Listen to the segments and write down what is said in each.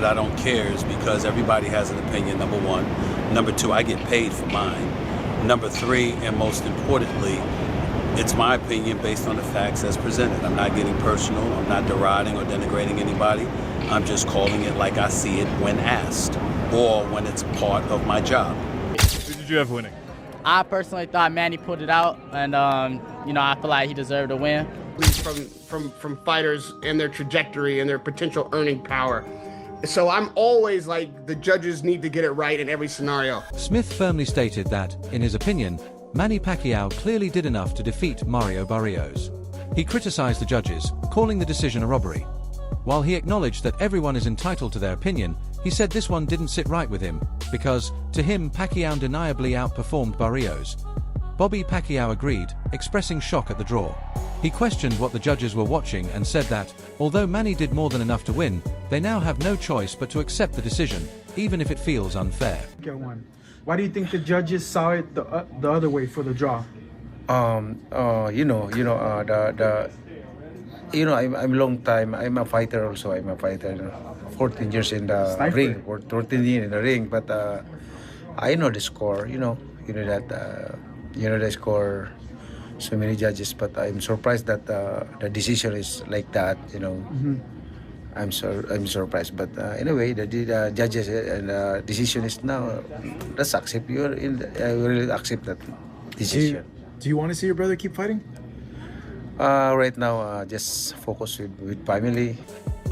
that I don't care is because everybody has an opinion, number one. Number two, I get paid for mine. Number three, and most importantly, it's my opinion based on the facts as presented. I'm not getting personal. I'm not deriding or denigrating anybody. I'm just calling it like I see it when asked or when it's part of my job. Who did you have winning? I personally thought Manny pulled it out, and I feel like he deserved a win. From fighters and their trajectory and their potential earning power. So I'm always like, the judges need to get it right in every scenario. Smith firmly stated that, in his opinion, Manny Pacquiao clearly did enough to defeat Mario Barrios. He criticized the judges, calling the decision a robbery. While he acknowledged that everyone is entitled to their opinion, he said this one didn't sit right with him, because, to him, Pacquiao undeniably outperformed Barrios. Bobby Pacquiao agreed, expressing shock at the draw. He questioned what the judges were watching and said that, although Manny did more than enough to win, they now have no choice but to accept the decision, even if it feels unfair. Why do you think the judges saw it the other way for the draw? I'm long time. I'm a fighter also. I'm a fighter. 14 years in the ring, or 14 years in the ring. But I know the score. You know the score. So many judges, but I'm surprised that the decision is like that. I'm surprised. But anyway, the judges and the decision is now. Let's accept. I really accept that decision. Do you want to see your brother keep fighting? Right now, just focus with family.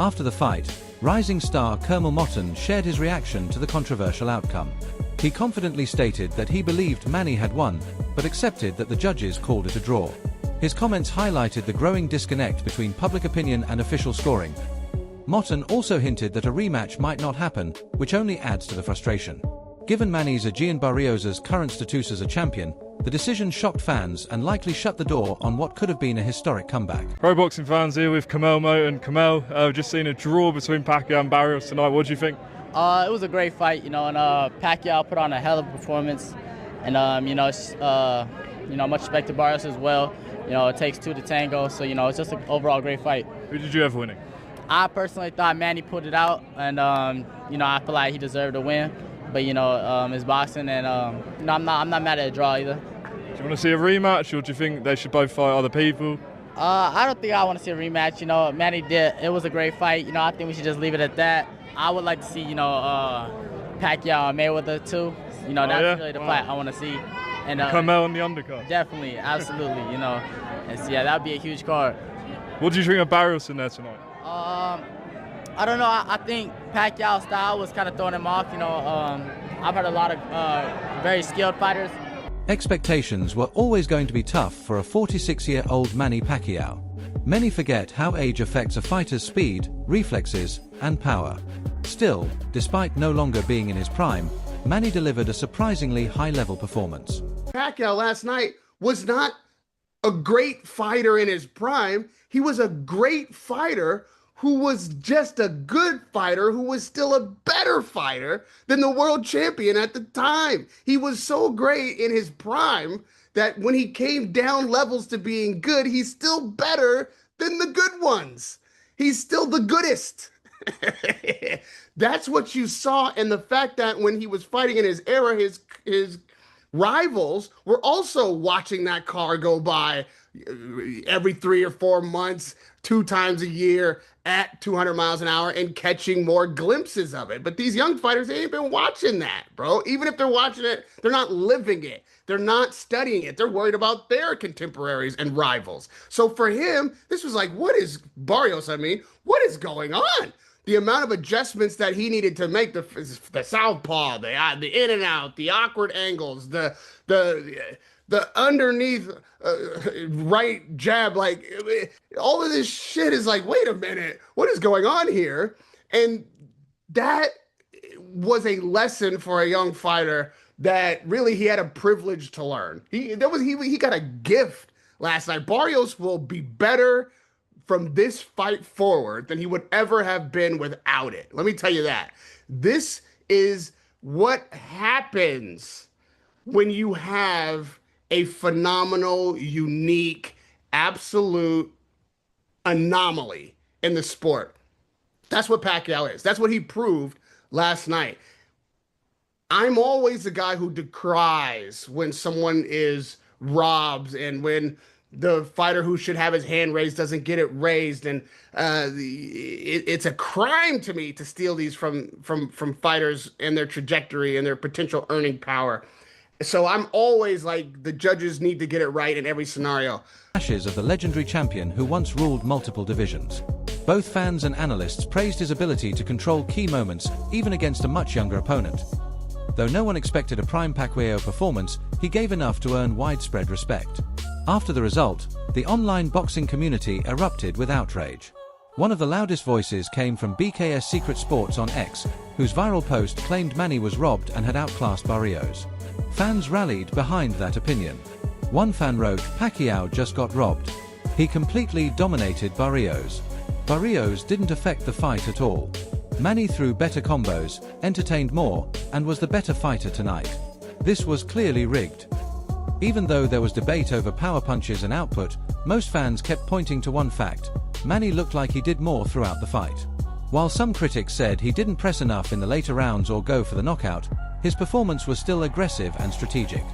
After the fight, rising star Kermel Motten shared his reaction to the controversial outcome. He confidently stated that he believed Manny had won, but accepted that the judges called it a draw. His comments highlighted the growing disconnect between public opinion and official scoring. Motten also hinted that a rematch might not happen, which only adds to the frustration. Given Manny's Aegean Barrios' current status as a champion, the decision shocked fans and likely shut the door on what could have been a historic comeback. Pro boxing fans here with Kamel Moten. Kamel, just seen a draw between Pacquiao and Barrios tonight. What do you think? It was a great fight, and Pacquiao put on a hell of a performance, and much respect to Barrios as well. It takes two to tango, so it's just an overall great fight. Who did you have winning? I personally thought Manny pulled it out, and I feel like he deserved a win. But it's boxing, and I'm not mad at a draw either. Do you want to see a rematch, or do you think they should both fight other people? I don't think I want to see a rematch. Manny did. It was a great fight. I think we should just leave it at that. I would like to see, Pacquiao and Mayweather too. That's really the fight I want to see. And Kamel on the undercard. Definitely, absolutely. And so, that would be a huge card. What do you think of Barrios in there tonight? I don't know. I think Pacquiao's style was kind of throwing him off. I've heard a lot of very skilled fighters. Expectations were always going to be tough for a 46-year-old Manny Pacquiao. Many forget how age affects a fighter's speed, reflexes, and power. Still, despite no longer being in his prime, Manny delivered a surprisingly high-level performance. Pacquiao last night was not a great fighter in his prime. He was a great fighter who was just a good fighter, who was still a better fighter than the world champion at the time. He was so great in his prime that when he came down levels to being good, he's still better than the good ones. He's still the goodest. That's what you saw. And the fact that when he was fighting in his era, his rivals were also watching that car go by every 3 or 4 months, 2 times a year at 200 miles an hour and catching more glimpses of it. But these young fighters, they ain't been watching that, bro. Even if they're watching it, they're not living it. They're not studying it. They're worried about their contemporaries and rivals. So for him, this was like, what is going on? The amount of adjustments that he needed to make, the southpaw, the in and out, the awkward angles, the underneath right jab, like all of this shit is like, wait a minute, what is going on here? And that was a lesson for a young fighter that really he had a privilege to learn. He got a gift last night. Barrios will be better from this fight forward than he would ever have been without it. Let me tell you that. This is what happens when you have a phenomenal, unique, absolute anomaly in the sport. That's what Pacquiao is. That's what he proved last night. I'm always the guy who decries when someone is robbed and when the fighter who should have his hand raised doesn't get it raised, and it's a crime to me to steal these from fighters and their trajectory and their potential earning power. So I'm always like, the judges need to get it right in every scenario. Ashes of the legendary champion who once ruled multiple divisions. Both fans and analysts praised his ability to control key moments, even against a much younger opponent. Though no one expected a prime Pacquiao performance, he gave enough to earn widespread respect. After the result, the online boxing community erupted with outrage. One of the loudest voices came from BKS Secret Sports on X, whose viral post claimed Manny was robbed and had outclassed Barrios. Fans rallied behind that opinion. One fan wrote, "Pacquiao just got robbed. He completely dominated Barrios. Barrios didn't affect the fight at all. Manny threw better combos, entertained more, and was the better fighter tonight. This was clearly rigged." Even though there was debate over power punches and output, most fans kept pointing to one fact: Manny looked like he did more throughout the fight. While some critics said he didn't press enough in the later rounds or go for the knockout, his performance was still aggressive and strategic.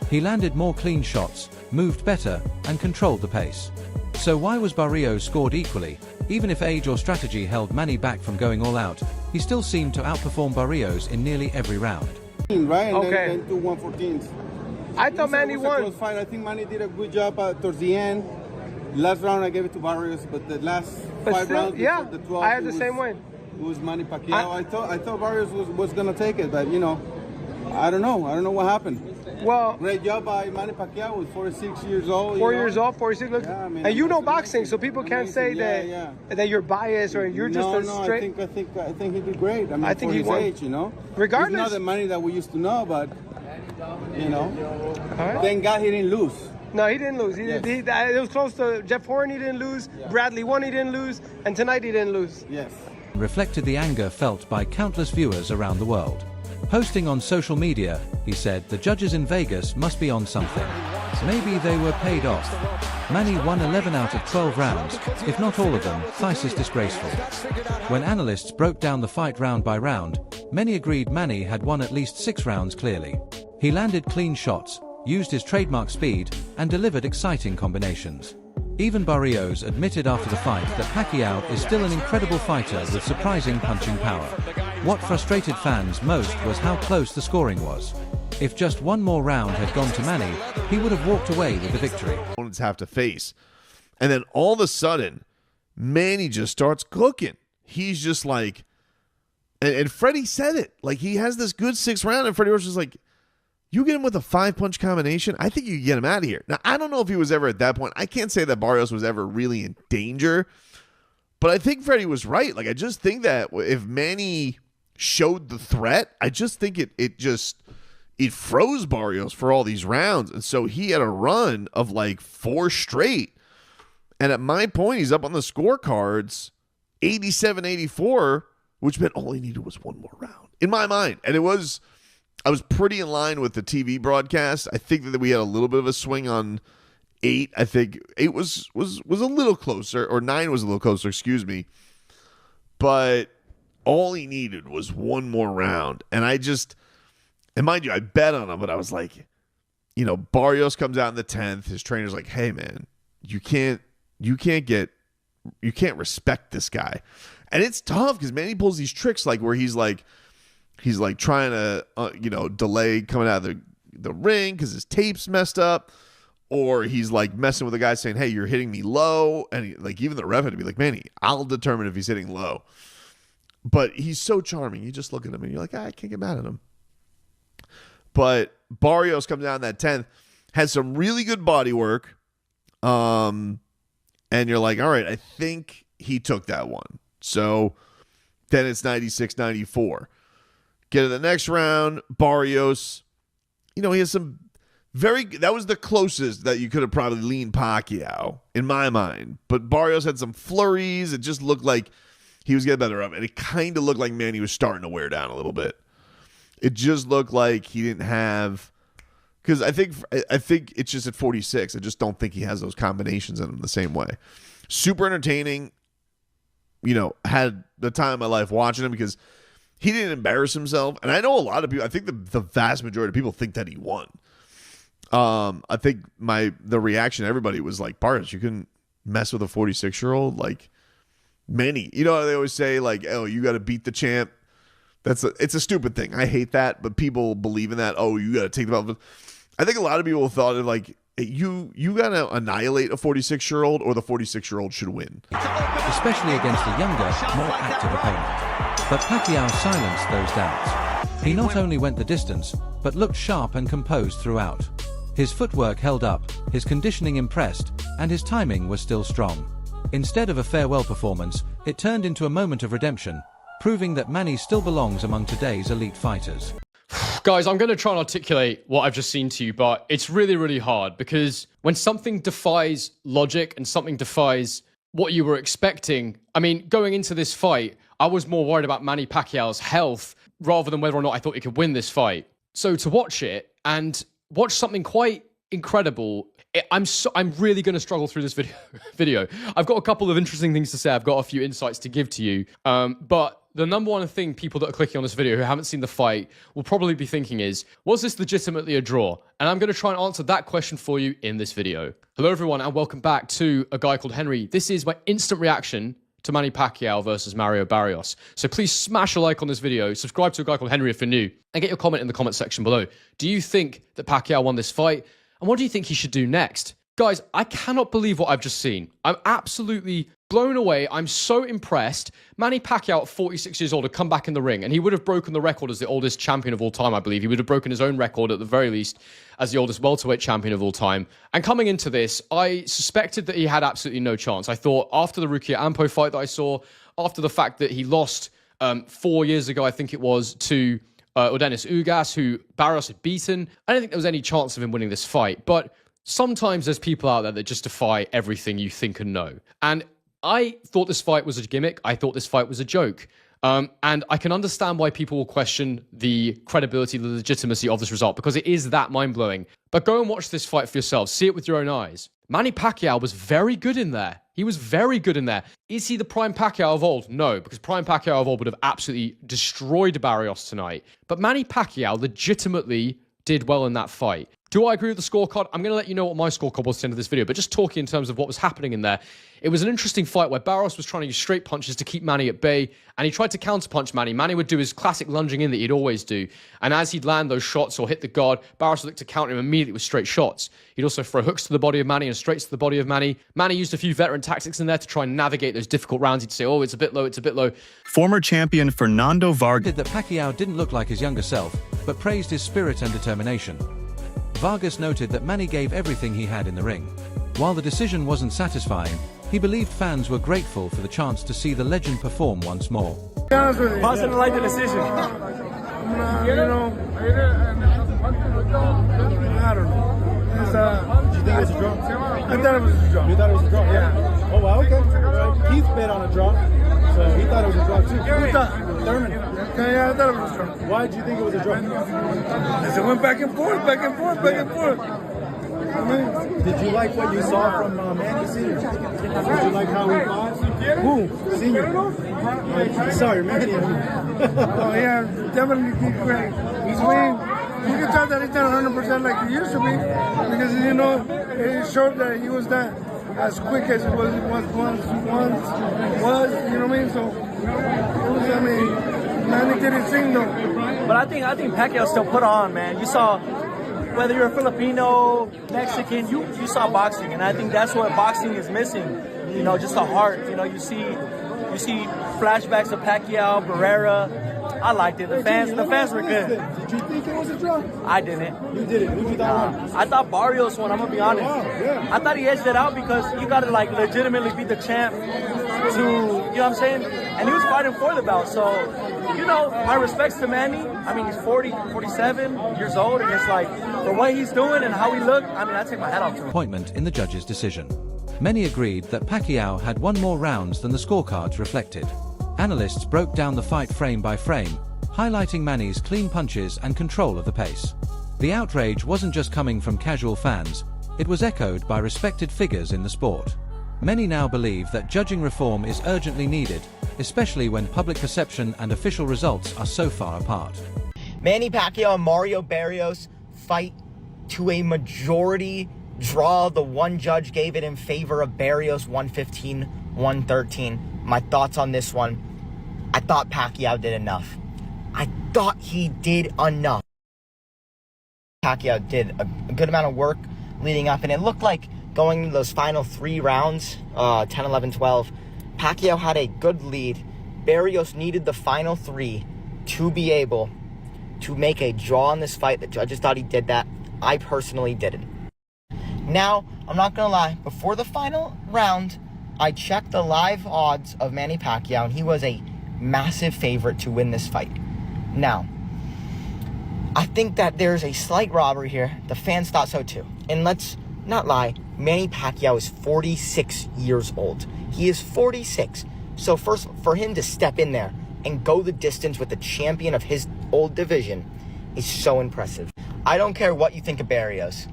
He landed more clean shots, moved better, and controlled the pace. So why was Barrios scored equally? Even if age or strategy held Manny back from going all out, he still seemed to outperform Barrios in nearly every round. Right, and Okay. then 114. I thought Manny It was a won. close fight. I think Manny did a good job towards the end. Last round I gave it to Barrios, but the last But 5 still, rounds, yeah, the 12, I had it the was- same way. It was Manny Pacquiao. I thought Barrios was gonna take it, but I don't know. I don't know what happened. Well, Great job by Manny Pacquiao with 46 years old. 4 years old, 46. Look, Yeah, I mean, and you know it's boxing, amazing. so people can't Amazing. say Yeah, that you're biased or you're just no, a straight. I think he did great. I mean, I think for he his won. age, Regardless. He's not the Manny that we used to know, but All right. thank God he didn't lose. No, he didn't lose. Yes. It was close to Jeff Horn. He didn't lose. Bradley won. He didn't lose. And tonight he didn't lose. Yes. Reflected the anger felt by countless viewers around the world. Posting on social media, he said the judges in Vegas must be on something. Maybe they were paid off. Manny won 11 out of 12 rounds, if not all of them. Thrice is disgraceful. When analysts broke down the fight round by round, many agreed Manny had won at least 6 rounds clearly. He landed clean shots, used his trademark speed, and delivered exciting combinations. Even Barrios admitted after the fight that Pacquiao is still an incredible fighter with surprising punching power. What frustrated fans most was how close the scoring was. If just one more round had gone to Manny, he would have walked away with the victory. Opponents have to face. And then all of a sudden, Manny just starts cooking. He's just like, and Freddie said it, like he has this good 6th round, and Freddie was just like, you get him with a 5-punch combination, I think you can get him out of here. Now, I don't know if he was ever at that point. I can't say that Barrios was ever really in danger, but I think Freddie was right. Like, I just think that if Manny showed the threat, I just think it froze Barrios for all these rounds. And so he had a run of like 4 straight. And at my point, he's up on the scorecards, 87-84, which meant all he needed was one more round in my mind. And I was pretty in line with the TV broadcast. I think that we had a little bit of a swing on 8. I think 8 was a little closer, or 9 was a little closer, excuse me. But all he needed was one more round. And mind you, I bet on him, but I was like, Barrios comes out in the 10th. His trainer's like, hey man, you can't respect this guy. And it's tough because Manny pulls these tricks like where he's like trying to delay coming out of the ring because his tape's messed up, or he's like messing with the guy saying, hey, you're hitting me low, and even the ref had to be like, Manny, I'll determine if he's hitting low. But he's so charming. You just look at him and you're like, I can't get mad at him. But Barrios comes down that 10th, has some really good body work, and you're like, all right, I think he took that one. So then it's 96-94. Get to the next round, Barrios, he has some that was the closest that you could have probably leaned Pacquiao, in my mind. But Barrios had some flurries. It just looked like he was getting better up. And it kind of looked like Manny was starting to wear down a little bit. It just looked like he didn't have, because I think it's just at 46. I just don't think he has those combinations in him the same way. Super entertaining. had the time of my life watching him because he didn't embarrass himself. And I know a lot of people, I think the vast majority of people think that he won. I think the reaction to everybody was like, Barrios, you couldn't mess with a 46-year-old? Like, Manny, they always say, like, oh, you got to beat the champ. It's a stupid thing. I hate that, but people believe in that. Oh, you got to take the belt. I think a lot of people thought of like, you got to annihilate a 46-year-old or the 46-year-old should win. Especially against a younger, more active opponent. But Pacquiao silenced those doubts. He not only went the distance, but looked sharp and composed throughout. His footwork held up, his conditioning impressed, and his timing was still strong. Instead of a farewell performance, it turned into a moment of redemption, proving that Manny still belongs among today's elite fighters. Guys, I'm going to try and articulate what I've just seen to you, but it's really, really hard because when something defies logic and something defies what you were expecting, I mean, going into this fight, I was more worried about Manny Pacquiao's health rather than whether or not I thought he could win this fight. So to watch it and watch something quite incredible, I'm really going to struggle through this video. I've got a couple of interesting things to say. I've got a few insights to give to you. But the number one thing people that are clicking on this video who haven't seen the fight will probably be thinking is, was this legitimately a draw? And I'm going to try and answer that question for you in this video. Hello, everyone, and welcome back to A Guy Called Henry. This is my instant reaction to Manny Pacquiao versus Mario Barrios. So please smash a like on this video, subscribe to A Guy Called Henry if you're new, and get your comment in the comment section below. Do you think that Pacquiao won this fight? And what do you think he should do next? Guys, I cannot believe what I've just seen. I'm absolutely blown away. I'm so impressed. Manny Pacquiao at 46 years old had come back in the ring, and he would have broken the record as the oldest champion of all time, I believe. He would have broken his own record at the very least as the oldest welterweight champion of all time. And coming into this, I suspected that he had absolutely no chance. I thought after the Rukia Ampo fight that I saw, after the fact that he lost 4 years ago, I think it was, to Odenis Ugas, who Barrios had beaten, I don't think there was any chance of him winning this fight. But sometimes there's people out there that just defy everything you think and know. And I thought this fight was a gimmick. I thought this fight was a joke. And I can understand why people will question the credibility, the legitimacy of this result, because it is that mind-blowing. But go and watch this fight for yourself. See it with your own eyes. Manny Pacquiao was very good in there. He was very good in there. Is he the prime Pacquiao of old? No, because prime Pacquiao of old would have absolutely destroyed Barrios tonight. But Manny Pacquiao legitimately did well in that fight. Do I agree with the scorecard? I'm going to let you know what my scorecard was at the end of this video, but just talking in terms of what was happening in there, it was an interesting fight where Barrios was trying to use straight punches to keep Manny at bay, and he tried to counterpunch Manny. Manny would do his classic lunging in that he'd always do, and as he'd land those shots or hit the guard, Barrios would look to counter him immediately with straight shots. He'd also throw hooks to the body of Manny and straights to the body of Manny. Manny used a few veteran tactics in there to try and navigate those difficult rounds. He'd say, oh, it's a bit low, it's a bit low. Former champion Fernando Vargas that Pacquiao didn't look like his younger self, but praised his spirit and determination. Vargas noted that Manny gave everything he had in the ring. While the decision wasn't satisfying, he believed fans were grateful for the chance to see the legend perform once more. Boss didn't like the decision. I don't know. Did you think it was a draw? I thought it was a draw. You thought it was a draw? Yeah. Oh, wow, okay. Keith bet on a draw, so he thought it was a draw too. Thurman. Yeah, I thought it was a draw. Why did you think it was a draw? Because it went back and forth, back and forth, back and forth. Did you like what you saw from Manny Senior? Did you like how he fought? Who? Senior. Sorry, Manny. Oh, yeah, definitely keep great. He's winning. You can tell that he's not 100% like he used to be, because it showed that he was not as quick as it was once, you know what I mean? So, Manny did his thing though. But I think Pacquiao still put on, man. You saw, whether you're a Filipino, Mexican, you saw boxing, and I think that's what boxing is missing. Just the heart. You see flashbacks of Pacquiao, Barrera. I liked it. The fans were good. Did you think it was a draw? I didn't. You didn't. Who you thought won? I thought Barrios won. I'm gonna be honest. Wow, yeah. I thought he edged it out because you gotta legitimately beat the champ to, you know what I'm saying? And he was fighting for the belt. So, my respects to Manny. I mean, he's 47 years old, and it's like, for what he's doing and how he looked, I take my hat off to him. Appointment in the judge's decision. Many agreed that Pacquiao had won more rounds than the scorecards reflected. Analysts broke down the fight frame by frame, highlighting Manny's clean punches and control of the pace. The outrage wasn't just coming from casual fans, it was echoed by respected figures in the sport. Many now believe that judging reform is urgently needed, especially when public perception and official results are so far apart. Manny Pacquiao and Mario Barrios fight to a majority draw. The one judge gave it in favor of Barrios, 115-113. My thoughts on this one: I thought Pacquiao did enough. I thought he did enough. Pacquiao did a good amount of work leading up, and it looked like going into those final 3 rounds, 10, 11, 12, Pacquiao had a good lead. Barrios needed the final 3 to be able to make a draw in this fight. The judges thought he did that. I personally didn't. Now, I'm not going to lie, before the final round, I checked the live odds of Manny Pacquiao, and he was a massive favorite to win this fight. Now, I think that there's a slight robbery here. The fans thought so too. And let's not lie, Manny Pacquiao is 46 years old. He is 46. So first, for him to step in there and go the distance with the champion of his old division is so impressive. I don't care what you think of Barrios.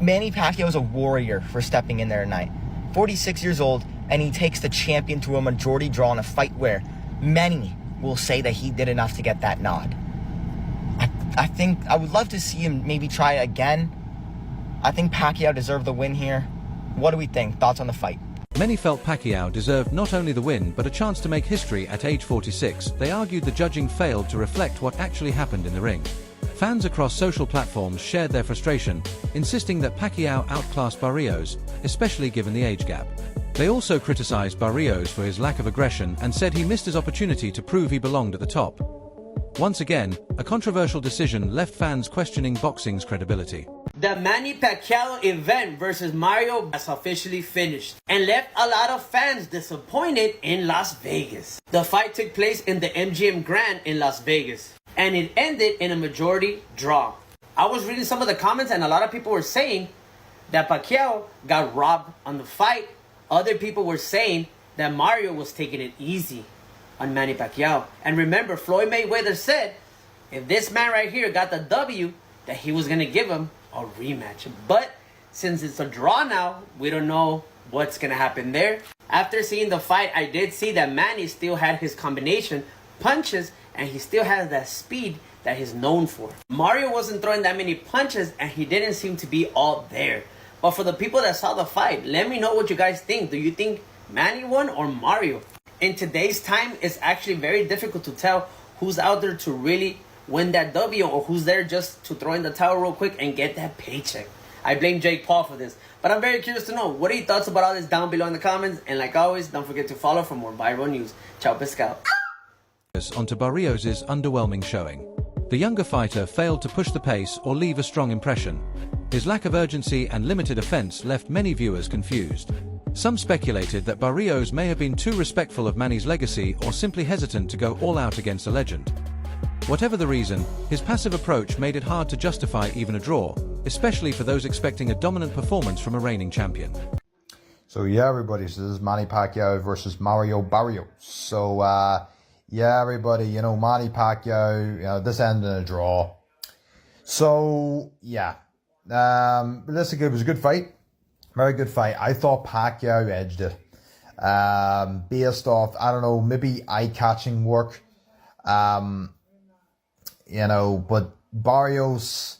Manny Pacquiao is a warrior for stepping in there tonight. 46 years old, and he takes the champion to a majority draw in a fight where many will say that he did enough to get that nod. I think I would love to see him maybe try it again. I think Pacquiao deserved the win here. What do we think? Thoughts on the fight? Many felt Pacquiao deserved not only the win but a chance to make history at age 46. They argued the judging failed to reflect what actually happened in the ring. Fans across social platforms shared their frustration, insisting that Pacquiao outclassed Barrios, especially given the age gap. They also criticized Barrios for his lack of aggression and said he missed his opportunity to prove he belonged at the top. Once again, a controversial decision left fans questioning boxing's credibility. The Manny Pacquiao event versus Mario has officially finished and left a lot of fans disappointed in Las Vegas. The fight took place in the MGM Grand in Las Vegas, and it ended in a majority draw. I was reading some of the comments, and a lot of people were saying that Pacquiao got robbed on the fight. Other people were saying that Mario was taking it easy on Manny Pacquiao. And remember, Floyd Mayweather said if this man right here got the W, that he was going to give him a rematch. But since it's a draw now, we don't know what's going to happen there. After seeing the fight, I did see that Manny still had his combination punches, and he still has that speed that he's known for. Mario wasn't throwing that many punches, and he didn't seem to be all there. But for the people that saw the fight, let me know what you guys think. Do you think Manny won or Mario? In today's time, it's actually very difficult to tell who's out there to really win that W or who's there just to throw in the towel real quick and get that paycheck. I blame Jake Paul for this. But I'm very curious to know, what are your thoughts about all this down below in the comments? And like always, don't forget to follow for more viral news. Ciao, pescado. Onto Barrios' underwhelming showing. The younger fighter failed to push the pace or leave a strong impression. His lack of urgency and limited offense left many viewers confused. Some speculated that Barrios may have been too respectful of Manny's legacy or simply hesitant to go all out against a legend. Whatever the reason, his passive approach made it hard to justify even a draw, especially for those expecting a dominant performance from a reigning champion. So yeah, everybody, so this is Manny Pacquiao versus Mario Barrios. So yeah, everybody, Manny Pacquiao, this ended in a draw. So yeah, realistically, it was a good fight. Very good fight. I thought Pacquiao edged it. Based off, I don't know, maybe eye-catching work. But Barrios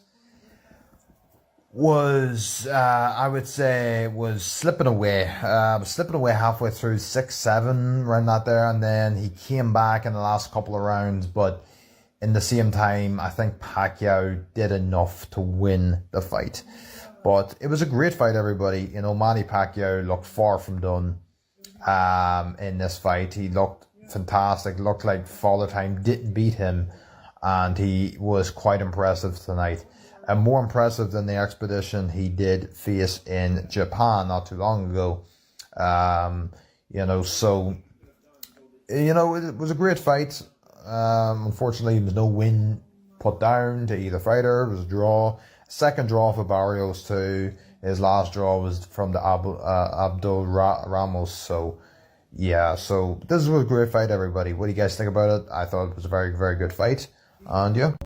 was, I would say, was slipping away halfway through 6-7, around that there, and then he came back in the last couple of rounds, but in the same time, I think Pacquiao did enough to win the fight. But it was a great fight, everybody. Manny Pacquiao looked far from done in this fight. He looked fantastic, looked like Father Time didn't beat him, and he was quite impressive tonight. And more impressive than the expedition he did face in Japan not too long ago. It was a great fight. Unfortunately, there was no win put down to either fighter. It was a draw. Second draw for Barrios too. His last draw was from the Abdul Ramos. So yeah, so this was a great fight, everybody. What do you guys think about it? I thought it was a very, very good fight. And yeah.